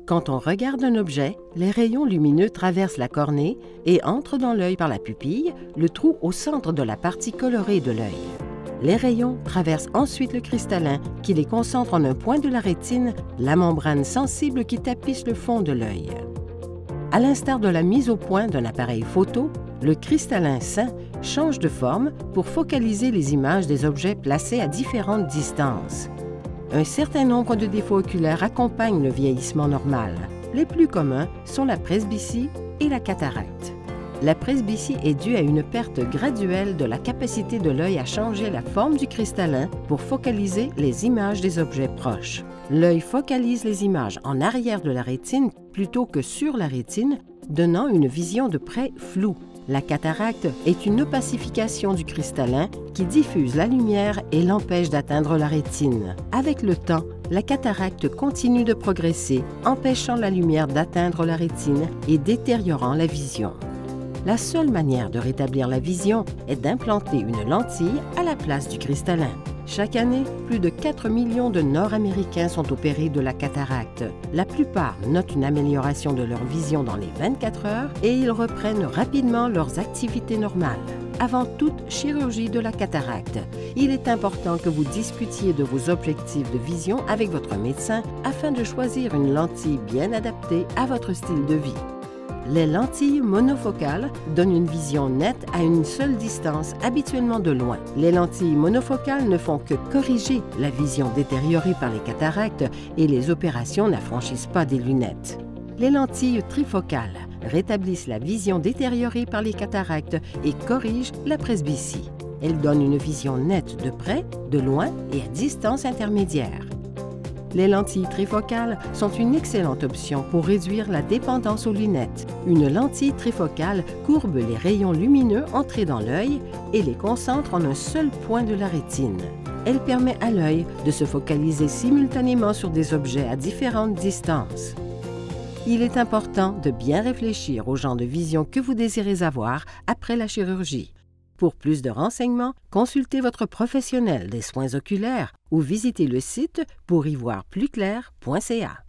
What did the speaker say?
Quand on regarde un objet, les rayons lumineux traversent la cornée et entrent dans l'œil par la pupille, le trou au centre de la partie colorée de l'œil. Les rayons traversent ensuite le cristallin qui les concentre en un point de la rétine, la membrane sensible qui tapisse le fond de l'œil. À l'instar de la mise au point d'un appareil photo, le cristallin sain change de forme pour focaliser les images des objets placés à différentes distances. Un certain nombre de défauts oculaires accompagnent le vieillissement normal. Les plus communs sont la presbytie et la cataracte. La presbytie est due à une perte graduelle de la capacité de l'œil à changer la forme du cristallin pour focaliser les images des objets proches. L'œil focalise les images en arrière de la rétine plutôt que sur la rétine, donnant une vision de près floue. La cataracte est une opacification du cristallin qui diffuse la lumière et l'empêche d'atteindre la rétine. Avec le temps, la cataracte continue de progresser, empêchant la lumière d'atteindre la rétine et détériorant la vision. La seule manière de rétablir la vision est d'implanter une lentille à la place du cristallin. Chaque année, plus de 4 millions de Nord-Américains sont opérés de la cataracte. La plupart notent une amélioration de leur vision dans les 24 heures et ils reprennent rapidement leurs activités normales. Avant toute chirurgie de la cataracte, il est important que vous discutiez de vos objectifs de vision avec votre médecin afin de choisir une lentille bien adaptée à votre style de vie. Les lentilles monofocales donnent une vision nette à une seule distance, habituellement de loin. Les lentilles monofocales ne font que corriger la vision détériorée par les cataractes et les opérations n'affranchissent pas des lunettes. Les lentilles trifocales rétablissent la vision détériorée par les cataractes et corrigent la presbytie. Elles donnent une vision nette de près, de loin et à distance intermédiaire. Les lentilles trifocales sont une excellente option pour réduire la dépendance aux lunettes. Une lentille trifocale courbe les rayons lumineux entrés dans l'œil et les concentre en un seul point de la rétine. Elle permet à l'œil de se focaliser simultanément sur des objets à différentes distances. Il est important de bien réfléchir au genre de vision que vous désirez avoir après la chirurgie. Pour plus de renseignements, consultez votre professionnel des soins oculaires ou visitez le site pour y voir plus clair.ca.